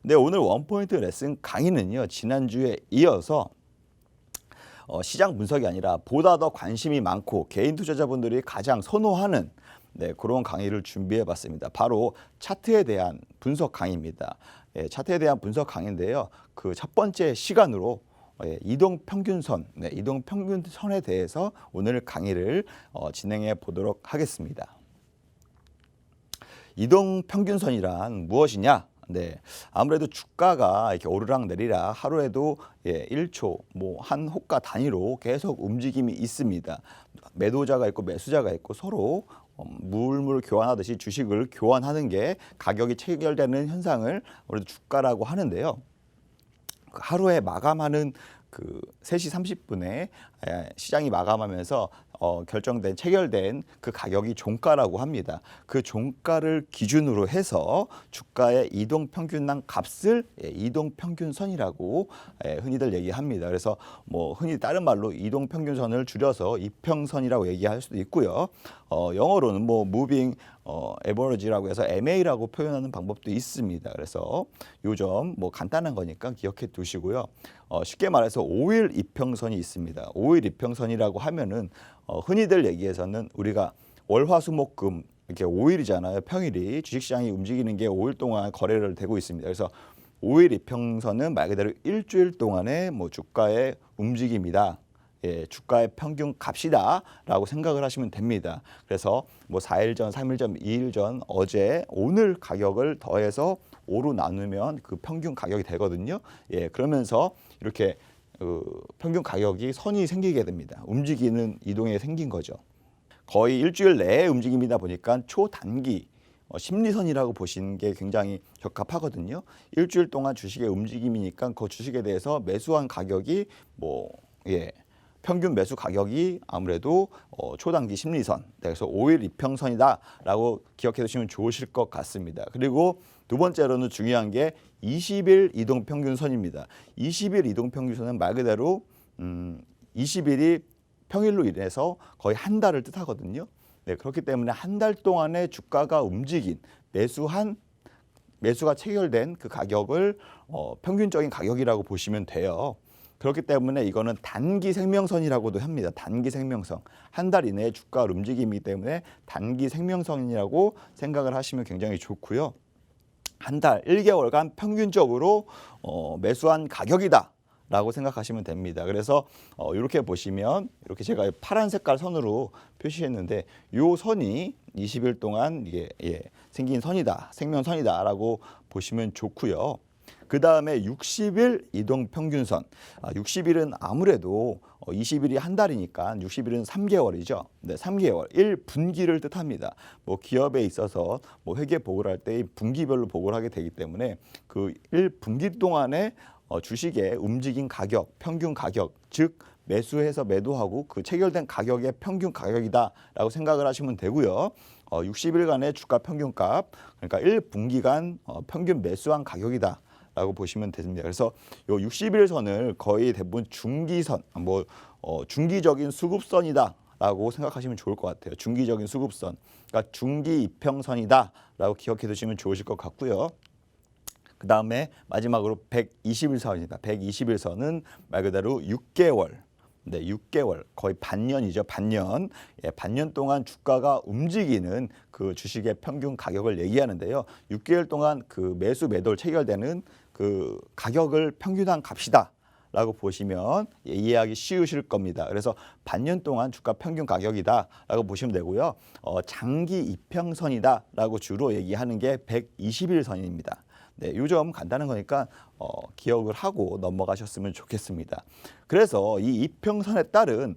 네, 오늘 원포인트 레슨 강의는요, 지난주에 이어서 시장 분석이 아니라 보다 더 관심이 많고 개인 투자자분들이 가장 선호하는 그런 강의를 준비해 봤습니다. 바로 차트에 대한 분석 강의입니다. 차트에 대한 분석 강의인데요. 그 첫 번째 시간으로 이동평균선, 이동평균선에 대해서 오늘 강의를 진행해 보도록 하겠습니다. 이동평균선이란 무엇이냐? 아무래도 주가가 이렇게 오르락 내리락 하루에도 1초, 한 호가 단위로 계속 움직임이 있습니다. 매도자가 있고 매수자가 있고 서로 물물 교환하듯이 주식을 교환하는 게 가격이 체결되는 현상을 우리도 주가라고 하는데요. 하루에 마감하는 그 3시 30분에 시장이 마감하면서 체결된 그 가격이 종가라고 합니다. 그 종가를 기준으로 해서 주가의 이동평균당 값을 이동평균선이라고 흔히들 얘기합니다. 그래서 흔히 다른 말로 이동평균선을 줄여서 이평선이라고 얘기할 수도 있고요. 영어로는 moving average라고 해서 MA라고 표현하는 방법도 있습니다. 그래서 요점 간단한 거니까 기억해 두시고요. 쉽게 말해서 5일 이평선이 있습니다. 5일 이평선이라고 하면은 흔히들 얘기해서는 우리가 월화수목금 이렇게 5일이잖아요. 평일이 주식시장이 움직이는 게 5일 동안 거래를 되고 있습니다. 그래서 5일 이평선은 말 그대로 일주일 동안의 주가의 움직임이다. 주가의 평균 값이다라고 생각을 하시면 됩니다. 그래서 4일 전, 3일 전, 2일 전, 어제, 오늘 가격을 더해서 5로 나누면 그 평균 가격이 되거든요. 그러면서 이렇게 평균 가격이 선이 생기게 됩니다. 움직이는 이동에 생긴 거죠. 거의 일주일 내에 움직임이다 보니까 초단기 심리선이라고 보시는 게 굉장히 적합하거든요. 일주일 동안 주식의 움직임이니까 그 주식에 대해서 매수한 가격이 평균 매수 가격이 아무래도 초단기 심리선, 그래서 5일 이평선이다라고 기억해 두시면 좋으실 것 같습니다. 그리고 두 번째로는 중요한 게 20일 이동평균선입니다. 20일 이동평균선은 말 그대로 20일이 평일로 인해서 거의 한 달을 뜻하거든요. 그렇기 때문에 한 달 동안의 주가가 움직인 매수가 체결된 그 가격을 평균적인 가격이라고 보시면 돼요. 그렇기 때문에 이거는 단기 생명선이라고도 합니다. 단기 생명선. 한 달 이내에 주가 움직임이기 때문에 단기 생명선이라고 생각을 하시면 굉장히 좋고요. 한 달, 1개월간 평균적으로 매수한 가격이다 라고 생각하시면 됩니다. 그래서 이렇게 보시면 이렇게 제가 파란 색깔 선으로 표시했는데 이 선이 20일 동안 이게 생긴 선이다, 생명선이다 라고 보시면 좋고요. 그 다음에 60일 이동평균선. 60일은 아무래도 20일이 한 달이니까 60일은 3개월이죠. 3개월, 1분기를 뜻합니다. 기업에 있어서 회계 보고를 할 때 분기별로 보고를 하게 되기 때문에 그 1분기 동안에 주식의 움직인 가격, 평균 가격, 즉 매수해서 매도하고 그 체결된 가격의 평균 가격이다라고 생각을 하시면 되고요. 60일간의 주가 평균값, 그러니까 1분기간 평균 매수한 가격이다. 라고 보시면 됩니다. 그래서 요 60일 선을 거의 대부분 중기선, 중기적인 수급선이다라고 생각하시면 좋을 것 같아요. 중기적인 수급선, 그러니까 중기 이평선이다라고 기억해 두시면 좋으실 것 같고요. 그 다음에 마지막으로 120일 선입니다. 120일 선은 말 그대로 6개월. 6개월 거의 반년이죠. 반년. 반년 동안 주가가 움직이는 그 주식의 평균 가격을 얘기하는데요. 6개월 동안 그 매수 매도를 체결되는 그 가격을 평균한 값이다 라고 보시면 이해하기 쉬우실 겁니다. 그래서 반년 동안 주가 평균 가격이다 라고 보시면 되고요. 장기 이평선이다 라고 주로 얘기하는 게 120일 선입니다. 요 점 간단한 거니까 기억을 하고 넘어가셨으면 좋겠습니다. 그래서 이 이평선에 따른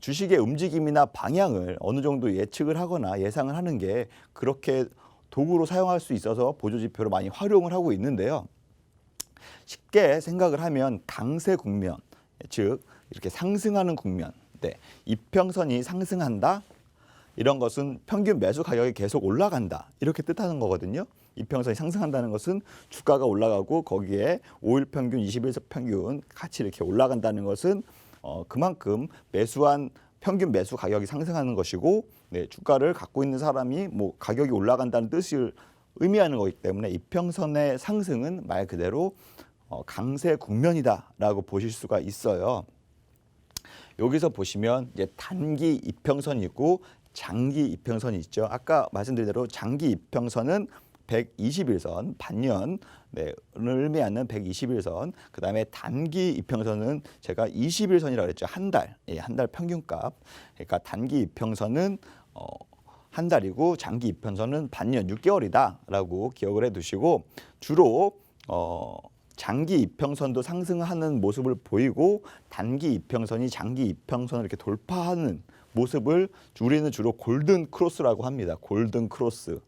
주식의 움직임이나 방향을 어느 정도 예측을 하거나 예상을 하는 게 그렇게 도구로 사용할 수 있어서 보조지표로 많이 활용을 하고 있는데요. 쉽게 생각을 하면 강세 국면, 즉 이렇게 상승하는 국면, 이평선이 상승한다. 이런 것은 평균 매수 가격이 계속 올라간다. 이렇게 뜻하는 거거든요. 이평선이 상승한다는 것은 주가가 올라가고 거기에 5일 평균, 20일 평균 같이 이렇게 올라간다는 것은 그만큼 매수한 평균 매수 가격이 상승하는 것이고 주가를 갖고 있는 사람이 가격이 올라간다는 뜻을 의미하는 거기 때문에 이평선의 상승은 말 그대로 강세 국면이다라고 보실 수가 있어요. 여기서 보시면 이제 단기 이평선이 있고 장기 이평선이 있죠. 아까 말씀드린 대로 장기 이평선은 121선, 반년을 의미하는 121선, 그 다음에 단기 이평선은 제가 21선이라고 그랬죠. 한 달, 한 달 평균값. 그러니까 단기 이평선은 한 달이고 장기 이평선은 반년, 6개월이다라고 기억을 해두시고 주로 장기 이평선도 상승하는 모습을 보이고 단기 이평선이 장기 이평선을 이렇게 돌파하는 모습을 우리는 주로 골든 크로스라고 합니다. 골든 크로스.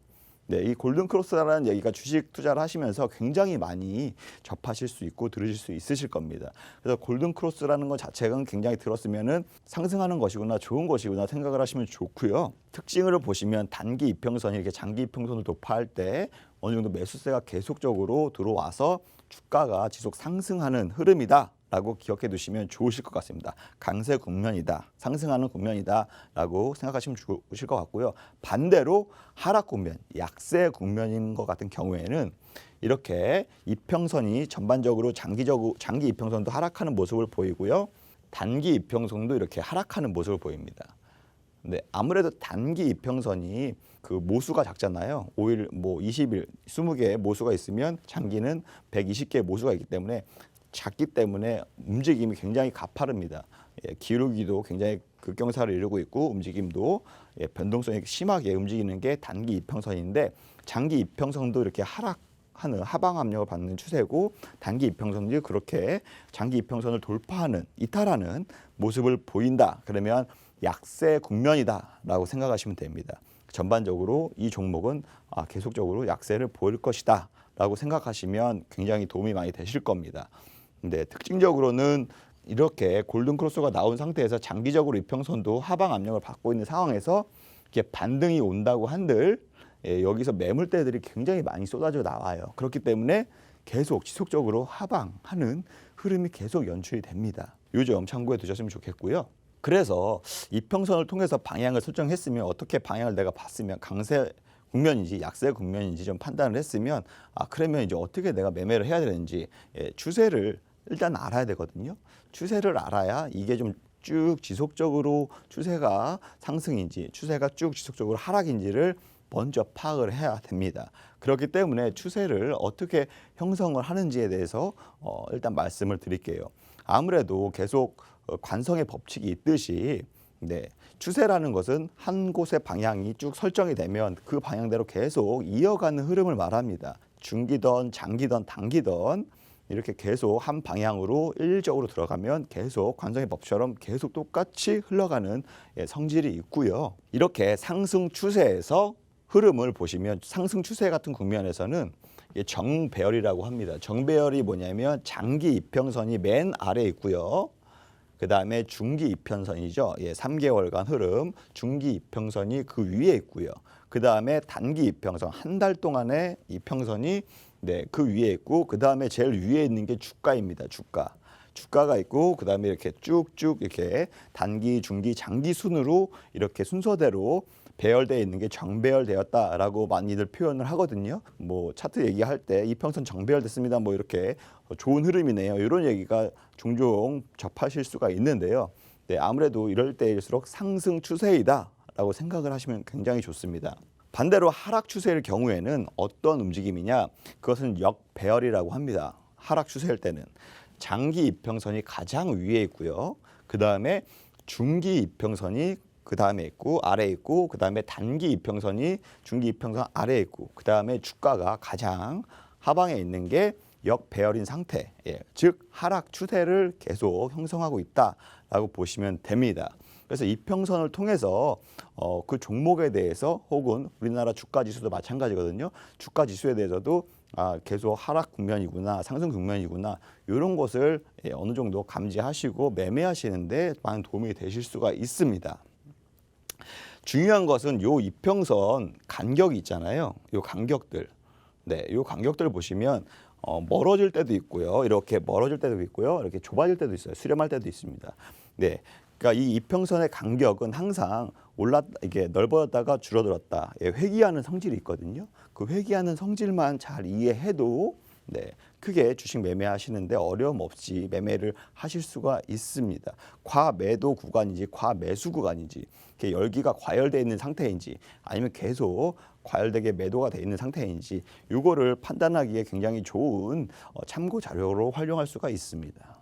네, 이 골든 크로스라는 얘기가 주식 투자를 하시면서 굉장히 많이 접하실 수 있고 들으실 수 있으실 겁니다. 그래서 골든 크로스라는 것 자체가 굉장히 들었으면은 상승하는 것이구나, 좋은 것이구나 생각을 하시면 좋고요. 특징을 보시면 단기 이평선이 이렇게 장기 이평선을 돌파할 때 어느 정도 매수세가 계속적으로 들어와서 주가가 지속 상승하는 흐름이다 라고 기억해 두시면 좋으실 것 같습니다. 강세 국면이다, 상승하는 국면이다 라고 생각하시면 좋으실 것 같고요. 반대로 하락 국면, 약세 국면인 것 같은 경우에는 이렇게 이평선이 전반적으로 장기 이평선도 하락하는 모습을 보이고요. 단기 이평선도 이렇게 하락하는 모습을 보입니다. 근데 아무래도 단기 이평선이 그 모수가 작잖아요. 5일, 20일, 20개의 모수가 있으면 장기는 120개의 모수가 있기 때문에 작기 때문에 움직임이 굉장히 가파릅니다. 기울기도 굉장히 극경사를 이루고 있고 움직임도 변동성이 심하게 움직이는 게 단기 이평선인데 장기 이평선도 이렇게 하락하는 하방 압력을 받는 추세고 단기 이평선도 그렇게 장기 이평선을 돌파하는 이탈하는 모습을 보인다. 그러면 약세 국면이다라고 생각하시면 됩니다. 전반적으로 이 종목은 계속적으로 약세를 보일 것이다라고 생각하시면 굉장히 도움이 많이 되실 겁니다. 근데 특징적으로는 이렇게 골든 크로스가 나온 상태에서 장기적으로 이평선도 하방 압력을 받고 있는 상황에서 이렇게 반등이 온다고 한들 여기서 매물대들이 굉장히 많이 쏟아져 나와요. 그렇기 때문에 계속 지속적으로 하방하는 흐름이 계속 연출이 됩니다. 이 점 참고해 두셨으면 좋겠고요. 그래서 이평선을 통해서 방향을 설정했으면 어떻게 방향을 내가 봤으면 강세 국면인지 약세 국면인지 좀 판단을 했으면 그러면 이제 어떻게 내가 매매를 해야 되는지 추세를 일단 알아야 되거든요. 추세를 알아야 이게 좀 쭉 지속적으로 추세가 상승인지 추세가 쭉 지속적으로 하락인지를 먼저 파악을 해야 됩니다. 그렇기 때문에 추세를 어떻게 형성을 하는지에 대해서 일단 말씀을 드릴게요. 아무래도 계속 관성의 법칙이 있듯이 추세라는 것은 한 곳의 방향이 쭉 설정이 되면 그 방향대로 계속 이어가는 흐름을 말합니다. 중기든 장기든 단기든 이렇게 계속 한 방향으로 일적으로 들어가면 계속 관성의 법처럼 계속 똑같이 흘러가는 성질이 있고요. 이렇게 상승 추세에서 흐름을 보시면 상승 추세 같은 국면에서는 정배열이라고 합니다. 정배열이 뭐냐면 장기 이평선이 맨 아래에 있고요. 그 다음에 중기 이평선이죠. 3개월간 흐름 중기 이평선이 그 위에 있고요. 그 다음에 단기 이평선 한 달 동안의 이평선이 그 위에 있고 그 다음에 제일 위에 있는 게 주가입니다. 주가가 있고 그 다음에 이렇게 쭉쭉 이렇게 단기, 중기, 장기 순으로 이렇게 순서대로 배열되어 있는 게 정배열되었다라고 많이들 표현을 하거든요. 차트 얘기할 때 이평선 정배열됐습니다. 이렇게 좋은 흐름이네요. 이런 얘기가 종종 접하실 수가 있는데요. 아무래도 이럴 때일수록 상승 추세이다라고 생각을 하시면 굉장히 좋습니다. 반대로 하락 추세일 경우에는 어떤 움직임이냐? 그것은 역배열이라고 합니다. 하락 추세일 때는 장기 이평선이 가장 위에 있고요. 그 다음에 중기 이평선이 그 다음에 있고 아래에 있고 그 다음에 단기 이평선이 중기 이평선 아래에 있고 그 다음에 주가가 가장 하방에 있는 게 역배열인 상태, 즉 하락 추세를 계속 형성하고 있다라고 보시면 됩니다. 그래서 이평선을 통해서 그 종목에 대해서 혹은 우리나라 주가 지수도 마찬가지거든요. 주가 지수에 대해서도 계속 하락 국면이구나, 상승 국면이구나 이런 것을 어느 정도 감지하시고 매매하시는데 많은 도움이 되실 수가 있습니다. 중요한 것은 요 이평선 간격이 있잖아요. 요 간격들, 요 간격들 보시면 멀어질 때도 있고요. 이렇게 멀어질 때도 있고요. 이렇게 좁아질 때도 있어요. 수렴할 때도 있습니다. 그러니까 이 이평선의 간격은 항상 이게 넓어졌다가 줄어들었다. 예, 회귀하는 성질이 있거든요. 그 회귀하는 성질만 잘 이해해도 네, 크게 주식 매매하시는데 어려움 없이 매매를 하실 수가 있습니다. 과매도 구간인지 과매수 구간인지 이렇게 열기가 과열되어 있는 상태인지 아니면 계속 과열되게 매도가 되어 있는 상태인지 이거를 판단하기에 굉장히 좋은 참고 자료로 활용할 수가 있습니다.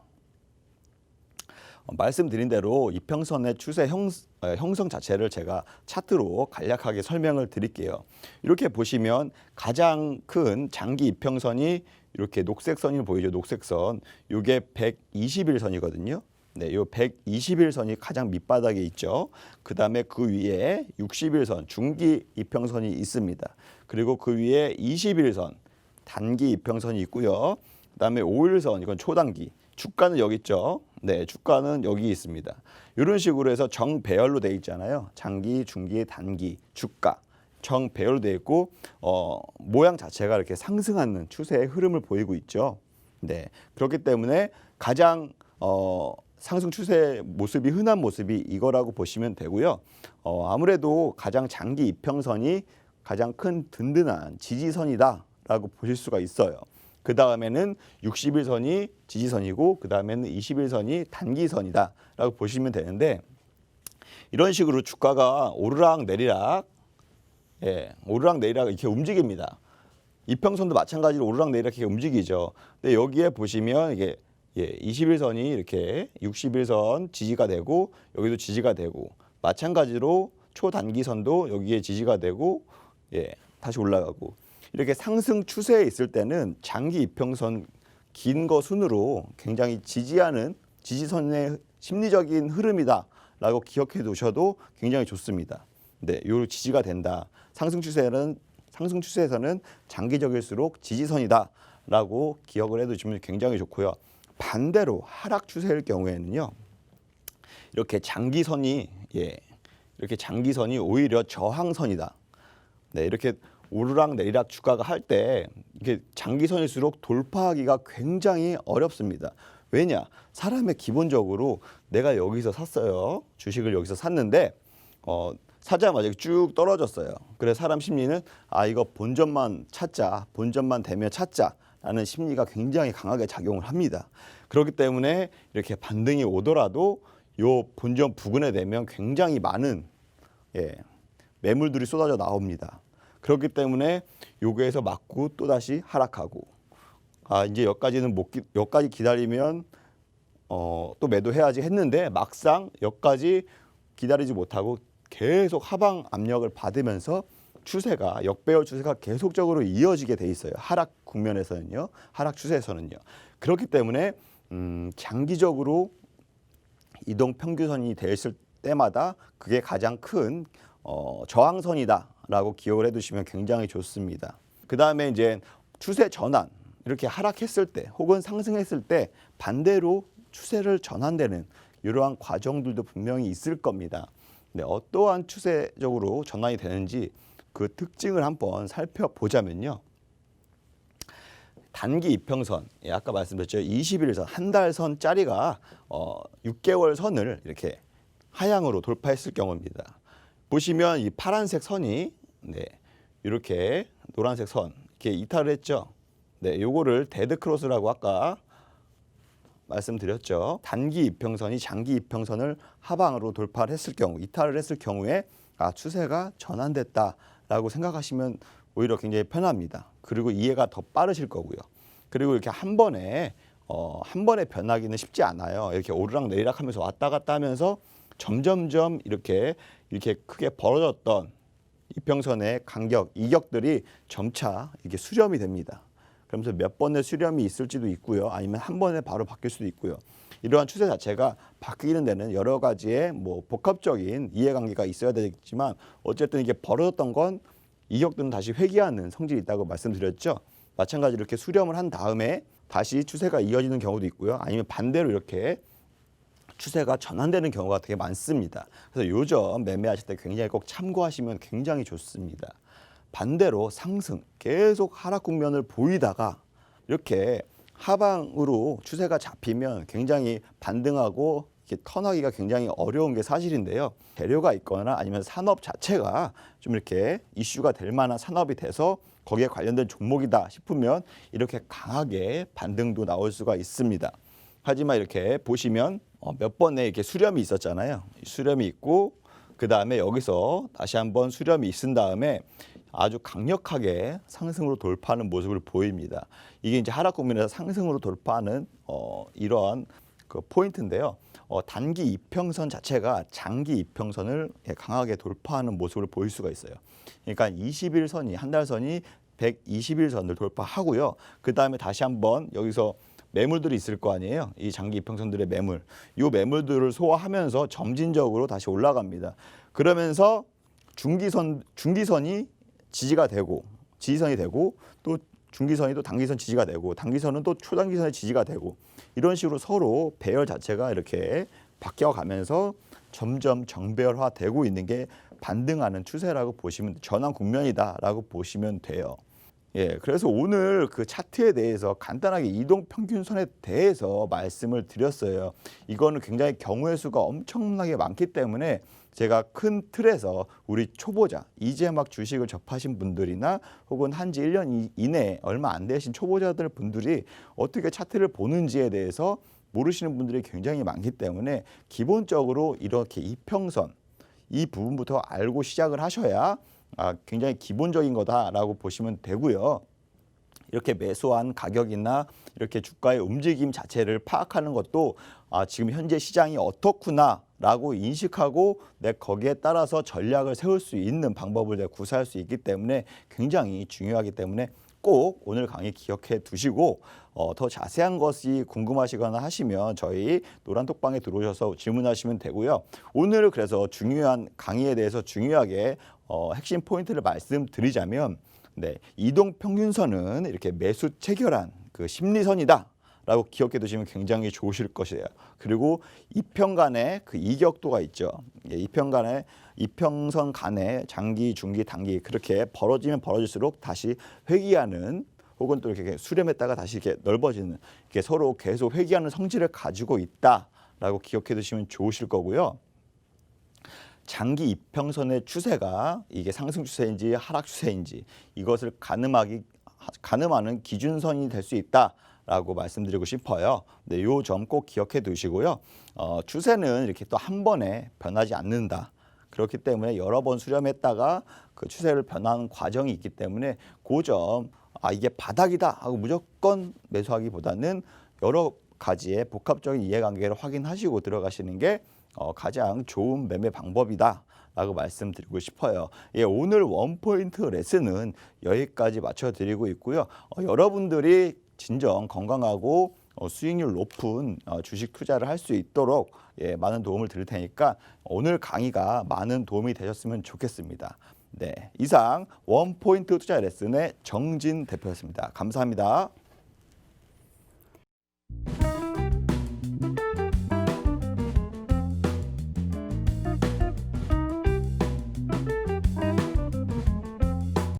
말씀드린 대로 이평선의 추세 형성 자체를 제가 차트로 간략하게 설명을 드릴게요. 이렇게 보시면 가장 큰 장기 이평선이 이렇게 녹색 선을 보이죠. 녹색 선. 이게 120일선이거든요. 네, 이 120일선이 가장 밑바닥에 있죠. 그다음에 그 위에 60일선 중기 이평선이 있습니다. 그리고 그 위에 20일선 단기 이평선이 있고요. 그다음에 5일선 이건 초단기. 주가는 여기 있죠. 네, 주가는 여기 있습니다. 이런 식으로 해서 정배열로 돼 있잖아요. 장기, 중기, 단기, 주가 정배열로 돼 있고 모양 자체가 이렇게 상승하는 추세의 흐름을 보이고 있죠. 네, 그렇기 때문에 가장 상승 추세 모습이 흔한 모습이 이거라고 보시면 되고요. 아무래도 가장 장기 이평선이 가장 큰 든든한 지지선이다라고 보실 수가 있어요. 그 다음에는 60일선이 지지선이고 그 다음에는 20일선이 단기선이다라고 보시면 되는데 이런 식으로 주가가 오르락 내리락 오르락 내리락 이렇게 움직입니다. 이평선도 마찬가지로 오르락 내리락 이렇게 움직이죠. 근데 여기에 보시면 이게 21선이 이렇게 60일선 지지가 되고 여기도 지지가 되고 마찬가지로 초단기선도 여기에 지지가 되고 다시 올라가고 이렇게 상승 추세에 있을 때는 장기 이평선 긴 거 순으로 굉장히 지지하는 지지선의 심리적인 흐름이다라고 기억해 두셔도 굉장히 좋습니다. 네, 요 지지가 된다. 상승 추세에서는 장기적일수록 지지선이다라고 기억을 해두시면 굉장히 좋고요. 반대로 하락 추세일 경우에는요, 이렇게 장기선이 오히려 저항선이다. 네, 이렇게 오르락 내리락 주가가 할 때 이게 장기선일수록 돌파하기가 굉장히 어렵습니다. 왜냐? 사람의 기본적으로 내가 여기서 샀어요. 주식을 여기서 샀는데 사자마자 쭉 떨어졌어요. 그래서 사람 심리는 이거 본전만 찾자. 본전만 되면 찾자라는 심리가 굉장히 강하게 작용을 합니다. 그렇기 때문에 이렇게 반등이 오더라도 요 본전 부근에 되면 굉장히 많은 매물들이 쏟아져 나옵니다. 그렇기 때문에 여기에서 맞고 또 다시 하락하고 이제 여기까지 기다리면 또 매도해야지 했는데 막상 여기까지 기다리지 못하고 계속 하방 압력을 받으면서 추세가 역배열 추세가 계속적으로 이어지게 돼 있어요. 하락 국면에서는요. 하락 추세에서는요. 그렇기 때문에 장기적으로 이동 평균선이 됐을 때마다 그게 가장 큰 저항선이다라고 기억을 해두시면 굉장히 좋습니다. 그 다음에 이제 추세 전환 이렇게 하락했을 때 혹은 상승했을 때 반대로 추세를 전환되는 이러한 과정들도 분명히 있을 겁니다. 네, 어떠한 추세적으로 전환이 되는지 그 특징을 한번 살펴보자면요. 단기 이평선, 아까 말씀드렸죠. 21일선, 한 달 선짜리가 6개월 선을 이렇게 하향으로 돌파했을 경우입니다. 보시면 이 파란색 선이 이렇게 노란색 선 이렇게 이탈을 했죠. 네, 요거를 데드 크로스라고 아까 말씀드렸죠. 단기 이평선이 장기 이평선을 하방으로 돌파를 했을 경우, 이탈을 했을 경우에 추세가 전환됐다라고 생각하시면 오히려 굉장히 편합니다. 그리고 이해가 더 빠르실 거고요. 그리고 이렇게 한 번에 변하기는 쉽지 않아요. 이렇게 오르락 내리락 하면서 왔다 갔다 하면서 점점점 이렇게 크게 벌어졌던 이평선의 간격, 이격들이 점차 이게 수렴이 됩니다. 그러면서 몇 번의 수렴이 있을지도 있고요. 아니면 한 번에 바로 바뀔 수도 있고요. 이러한 추세 자체가 바뀌는 데는 여러 가지의 복합적인 이해관계가 있어야 되겠지만 어쨌든 이게 벌어졌던 건 이격들은 다시 회귀하는 성질이 있다고 말씀드렸죠. 마찬가지로 이렇게 수렴을 한 다음에 다시 추세가 이어지는 경우도 있고요. 아니면 반대로 이렇게 추세가 전환되는 경우가 되게 많습니다. 그래서 요점 매매하실 때 굉장히 꼭 참고하시면 굉장히 좋습니다. 반대로 상승, 계속 하락 국면을 보이다가 이렇게 하방으로 추세가 잡히면 굉장히 반등하고 이렇게 턴하기가 굉장히 어려운 게 사실인데요. 재료가 있거나 아니면 산업 자체가 좀 이렇게 이슈가 될 만한 산업이 돼서 거기에 관련된 종목이다 싶으면 이렇게 강하게 반등도 나올 수가 있습니다. 하지만 이렇게 보시면 몇 번에 이렇게 수렴이 있었잖아요. 수렴이 있고 그 다음에 여기서 다시 한번 수렴이 있은 다음에 아주 강력하게 상승으로 돌파하는 모습을 보입니다. 이게 이제 하락 국면에서 상승으로 돌파하는 이러한 그 포인트인데요. 단기 이평선 자체가 장기 이평선을 강하게 돌파하는 모습을 보일 수가 있어요. 그러니까 20일 선이 한 달 선이 120일 선을 돌파하고요. 그 다음에 다시 한번 여기서 매물들이 있을 거 아니에요. 이 장기 이평선들의 매물, 이 매물들을 소화하면서 점진적으로 다시 올라갑니다. 그러면서 중기선이 지지가 되고 지지선이 되고 또 중기선이 또 단기선 지지가 되고 단기선은 또 초단기선의 지지가 되고 이런 식으로 서로 배열 자체가 이렇게 바뀌어가면서 점점 정배열화되고 있는 게 반등하는 추세라고 보시면 전환 국면이다라고 보시면 돼요. 예, 그래서 오늘 그 차트에 대해서 간단하게 이동 평균선에 대해서 말씀을 드렸어요. 이거는 굉장히 경우의 수가 엄청나게 많기 때문에 제가 큰 틀에서 우리 초보자, 이제 막 주식을 접하신 분들이나 혹은 한지 1년 이내 얼마 안 되신 초보자들 분들이 어떻게 차트를 보는지에 대해서 모르시는 분들이 굉장히 많기 때문에 기본적으로 이렇게 이평선, 이 부분부터 알고 시작을 하셔야 굉장히 기본적인 거다라고 보시면 되고요. 이렇게 매수한 가격이나 이렇게 주가의 움직임 자체를 파악하는 것도 지금 현재 시장이 어떻구나라고 인식하고 내 거기에 따라서 전략을 세울 수 있는 방법을 내가 구사할 수 있기 때문에 굉장히 중요하기 때문에 꼭 오늘 강의 기억해 두시고 더 자세한 것이 궁금하시거나 하시면 저희 노란톡방에 들어오셔서 질문하시면 되고요. 오늘 그래서 중요한 강의에 대해서 중요하게 핵심 포인트를 말씀드리자면 이동 평균선은 이렇게 매수 체결한 그 심리선이다 라고 기억해 두시면 굉장히 좋으실 것이에요. 그리고 이평간의 그 이격도가 있죠. 이평선 간의 장기, 중기, 단기 그렇게 벌어지면 벌어질수록 다시 회귀하는 혹은 또 이렇게 수렴했다가 다시 이렇게 넓어지는 이렇게 서로 계속 회귀하는 성질을 가지고 있다라고 기억해 두시면 좋으실 거고요. 장기 이평선의 추세가 이게 상승 추세인지 하락 추세인지 이것을 가늠하는 기준선이 될 수 있다라고 말씀드리고 싶어요. 네, 요 점 꼭 기억해 두시고요. 추세는 이렇게 또 한 번에 변하지 않는다. 그렇기 때문에 여러 번 수렴했다가 그 추세를 변하는 과정이 있기 때문에 그 점 이게 바닥이다 하고 무조건 매수하기보다는 여러 가지의 복합적인 이해관계를 확인하시고 들어가시는 게 가장 좋은 매매 방법이다라고 말씀드리고 싶어요. 예, 오늘 원포인트 레슨은 여기까지 맞춰드리고 있고요. 여러분들이 진정 건강하고 수익률 높은 주식 투자를 할 수 있도록 많은 도움을 드릴 테니까 오늘 강의가 많은 도움이 되셨으면 좋겠습니다. 네, 이상 원포인트 투자 레슨의 정진 대표였습니다. 감사합니다.